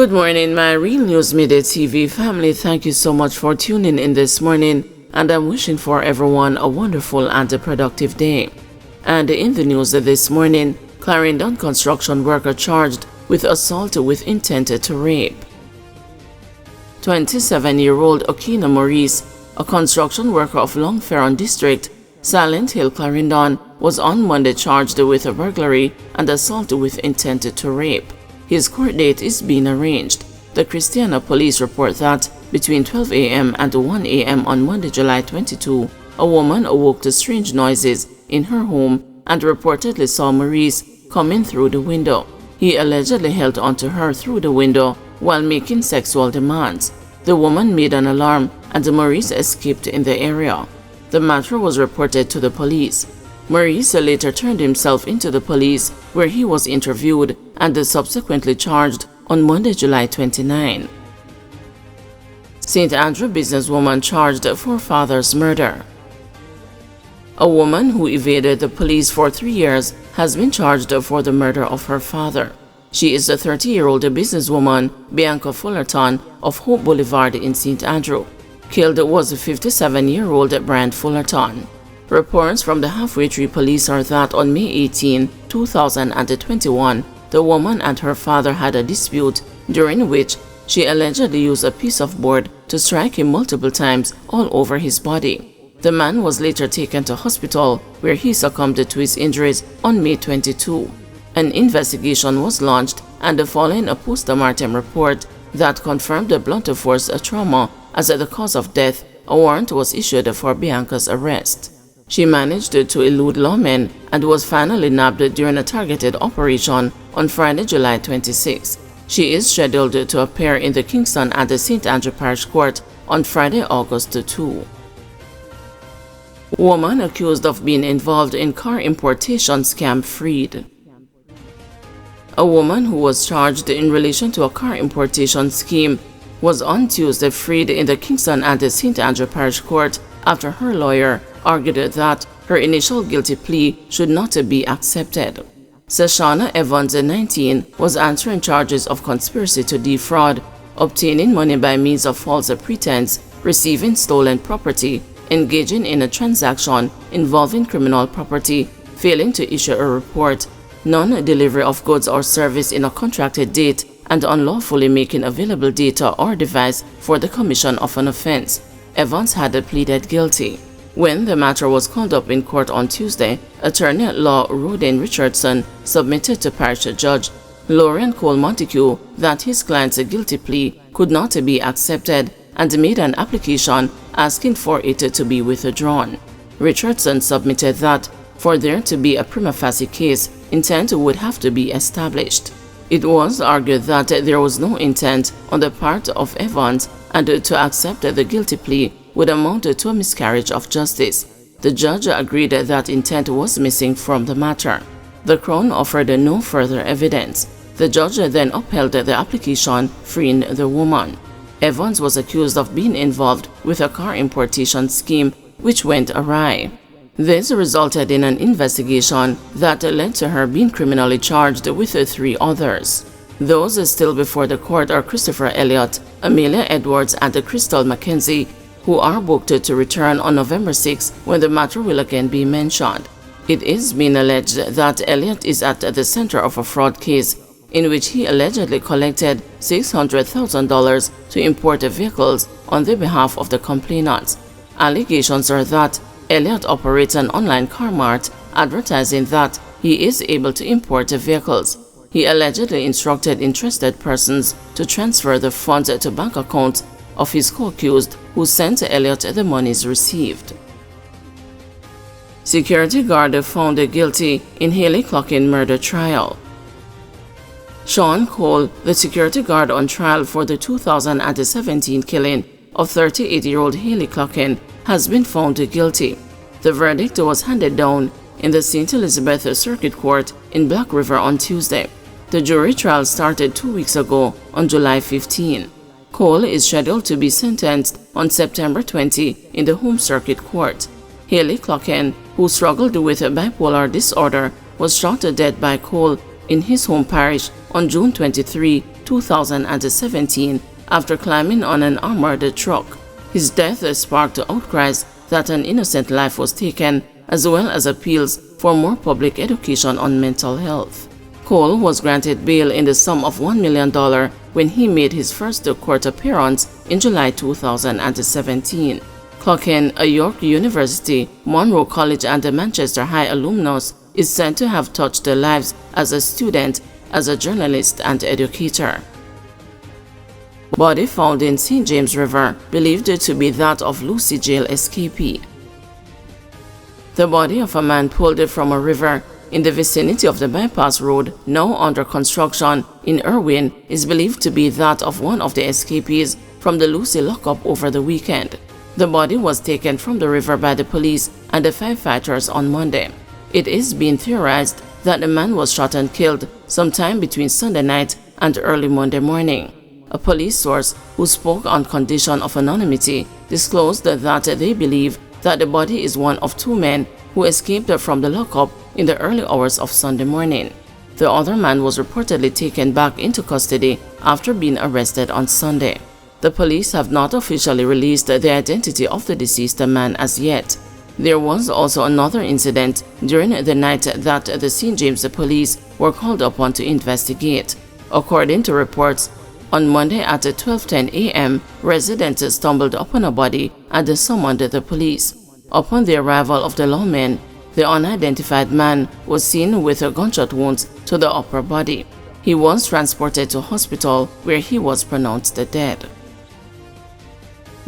Good morning, my Real News Midday TV family. Thank you so much for tuning in this morning, and I'm wishing for everyone a wonderful and a productive day. And in the news this morning, Clarendon construction worker charged with assault with intent to rape. 27-year-old Okina Maurice, a construction worker of Longferron District, Silent Hill, Clarendon, was on Monday charged with a burglary and assault with intent to rape. His court date is being arranged. The Christiana police report that between 12 a.m. and 1 a.m. on Monday, July 22, a woman awoke to strange noises in her home and reportedly saw Maurice coming through the window. He allegedly held onto her through the window while making sexual demands. The woman made an alarm and Maurice escaped in the area. The matter was reported to the police. Maurice later turned himself into the police, where he was interviewed and subsequently charged on Monday, July 29. St. Andrew businesswoman charged for father's murder. A woman who evaded the police for 3 years has been charged for the murder of her father. She is a 30-year-old businesswoman, Bianca Fullerton, of Hope Boulevard in St. Andrew. Killed was 57-year-old Brand Fullerton. Reports from the Halfway Tree Police are that on May 18, 2021, the woman and her father had a dispute during which she allegedly used a piece of board to strike him multiple times all over his body. The man was later taken to hospital where he succumbed to his injuries on May 22. An investigation was launched, and following a post-mortem report that confirmed the blunt force trauma as the cause of death, a warrant was issued for Bianca's arrest. She managed to elude lawmen and was finally nabbed during a targeted operation on Friday, July 26. She is scheduled to appear in the Kingston and the St. Andrew Parish Court on Friday, August 2. Woman accused of being involved in car importation scam freed. A woman who was charged in relation to a car importation scheme was on Tuesday freed in the Kingston and the St. Andrew Parish Court after her lawyer argued that her initial guilty plea should not be accepted. Seshana Evans, 19, was answering charges of conspiracy to defraud, obtaining money by means of false pretense, receiving stolen property, engaging in a transaction involving criminal property, failing to issue a report, non-delivery of goods or service in a contracted date, and unlawfully making available data or device for the commission of an offense. Evans had pleaded guilty. When the matter was called up in court on Tuesday, attorney-at-law Rodin Richardson submitted to parish judge Lauren Cole Montague that his client's guilty plea could not be accepted and made an application asking for it to be withdrawn. Richardson submitted that for there to be a prima facie case, intent would have to be established. It was argued that there was no intent on the part of Evans, and to accept the guilty plea would amount to a miscarriage of justice. The judge agreed that intent was missing from the matter. The Crown offered no further evidence. The judge then upheld the application, freeing the woman. Evans was accused of being involved with a car importation scheme which went awry. This resulted in an investigation that led to her being criminally charged with 3 others. Those still before the court are Christopher Elliott, Amelia Edwards, and Crystal Mackenzie, who are booked to return on November 6 when the matter will again be mentioned. It is being alleged that Elliott is at the center of a fraud case in which he allegedly collected $600,000 to import vehicles on the behalf of the complainants. Allegations are that Elliott operates an online car mart advertising that he is able to import vehicles. He allegedly instructed interested persons to transfer the funds to bank accounts of his co-accused, who sent Elliott the monies received. Security guard found guilty in Haley Clockin murder trial. Sean Cole, the security guard on trial for the 2017 killing of 38-year-old Haley Clockin, has been found guilty. The verdict was handed down in the St. Elizabeth Circuit Court in Black River on Tuesday. The jury trial started 2 weeks ago on July 15. Cole is scheduled to be sentenced on September 20 in the Home Circuit Court. Haley Clockin, who struggled with bipolar disorder, was shot to death by Cole in his home parish on June 23 2017 after climbing on an armored truck. His death sparked outcries that an innocent life was taken, as well as appeals for more public education on mental health. Cole was granted bail in the sum of $1 million when he made his first court appearance in July 2017. Clocking a York University, Monroe College and a Manchester High alumnus, is said to have touched their lives as a student, as a journalist and educator. Body found in St. James River, believed to be that of Lucy jail escapee. The body of a man pulled from a river in the vicinity of the bypass road, now under construction in Irwin, is believed to be that of one of the escapees from the Lucy lockup over the weekend. The body was taken from the river by the police and the firefighters on Monday. It is being theorized that the man was shot and killed sometime between Sunday night and early Monday morning. A police source who spoke on condition of anonymity disclosed that they believe that the body is one of two men who escaped from the lockup in the early hours of Sunday morning. The other man was reportedly taken back into custody after being arrested on Sunday. The police have not officially released the identity of the deceased man as yet. There was also another incident during the night that the St. James police were called upon to investigate. According to reports, on Monday at 12:10 a.m., residents stumbled upon a body and summoned the police. Upon the arrival of the lawmen, the unidentified man was seen with gunshot wounds to the upper body. He was transported to hospital where he was pronounced dead.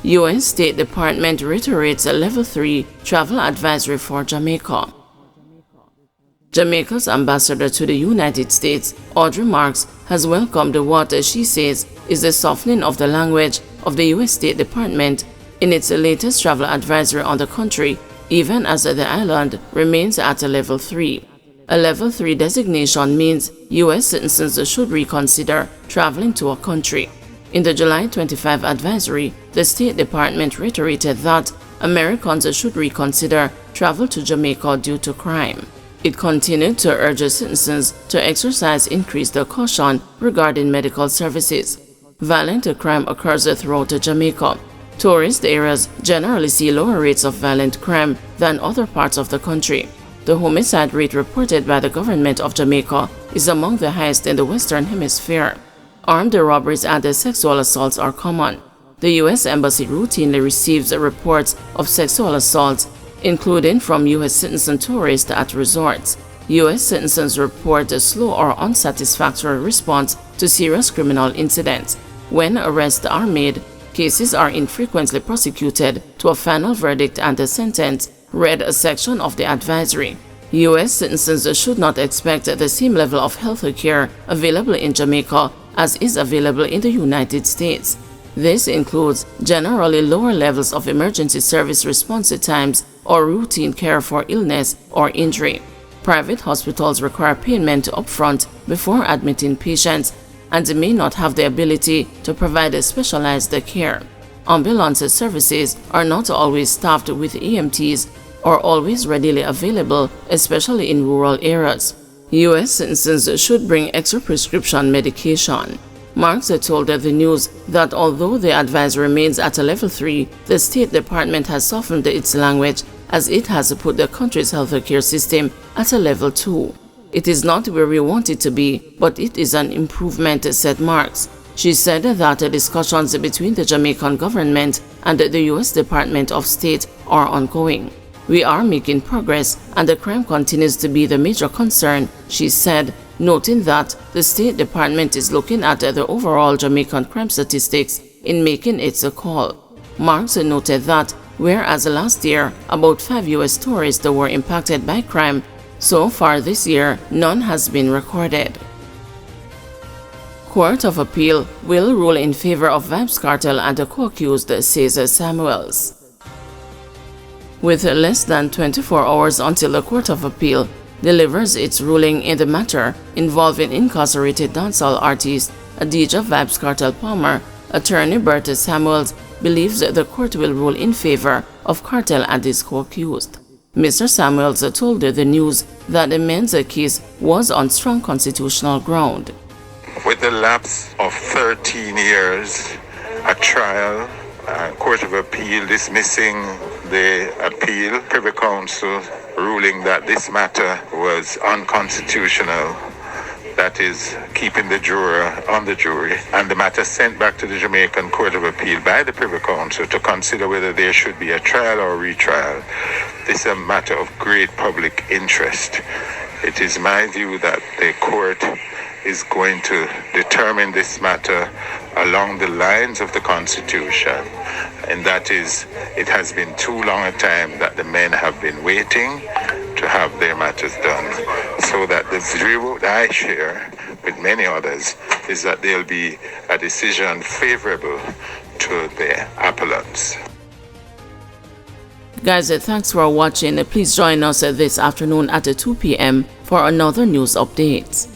U.S. State Department reiterates a Level 3 travel advisory for Jamaica. Jamaica's ambassador to the United States, Audrey Marks, has welcomed what she says is a softening of the language of the U.S. State Department in its latest travel advisory on the country, even as the island remains at a Level 3. A Level 3 designation means U.S. citizens should reconsider traveling to a country. In the July 25 advisory, the State Department reiterated that Americans should reconsider travel to Jamaica due to crime. It continued to urge citizens to exercise increased caution regarding medical services. Violent crime occurs throughout Jamaica. Tourist areas generally see lower rates of violent crime than other parts of the country. The homicide rate reported by the government of Jamaica is among the highest in the Western Hemisphere. Armed robberies and sexual assaults are common. The U.S. Embassy routinely receives reports of sexual assaults, including from U.S. citizen tourists at resorts. U.S. citizens report a slow or unsatisfactory response to serious criminal incidents. When arrests are made, cases are infrequently prosecuted to a final verdict and a sentence, read a section of the advisory. U.S. citizens should not expect the same level of health care available in Jamaica as is available in the United States. This includes generally lower levels of emergency service response times or routine care for illness or injury. Private hospitals require payment upfront before admitting patients and may not have the ability to provide specialized care. Ambulance services are not always staffed with EMTs or always readily available, especially in rural areas. U.S. citizens should bring extra prescription medication. Marks told the news that although the advisory remains at a Level 3, the State Department has softened its language as it has put the country's healthcare system at a Level 2. It is not where we want it to be, but it is an improvement, said Marks. She said that discussions between the Jamaican government and the U.S. Department of State are ongoing. We are making progress and the crime continues to be the major concern, she said, noting that the State Department is looking at the overall Jamaican crime statistics in making its call. Marks noted that whereas last year about 5 U.S. tourists were impacted by crime, so far this year none has been recorded. Court of Appeal will rule in favor of Vybz Kartel and the co-accused, says Samuels. With less than 24 hours until the Court of Appeal delivers its ruling in the matter involving incarcerated dancehall artist Adidja Vybz Kartel Palmer, attorney Bert Samuels believes the court will rule in favor of Kartel and his co-accused. Mr. Samuels told the news that the men's case was on strong constitutional ground. With the lapse of 13 years, a trial, Court of Appeal dismissing the appeal, Privy Council ruling that this matter was unconstitutional, that is, keeping the juror on the jury, and the matter sent back to the Jamaican Court of Appeal by the Privy Council to consider whether there should be a trial or a retrial. This is a matter of great public interest. It is my view that the court is going to determine this matter along the lines of the Constitution, and that is, it has been too long a time that the men have been waiting to have their matters done, so that the view I share with many others is that there will be a decision favorable to the appellants. Guys, thanks for watching. Please join us this afternoon at 2 p.m. for another news update.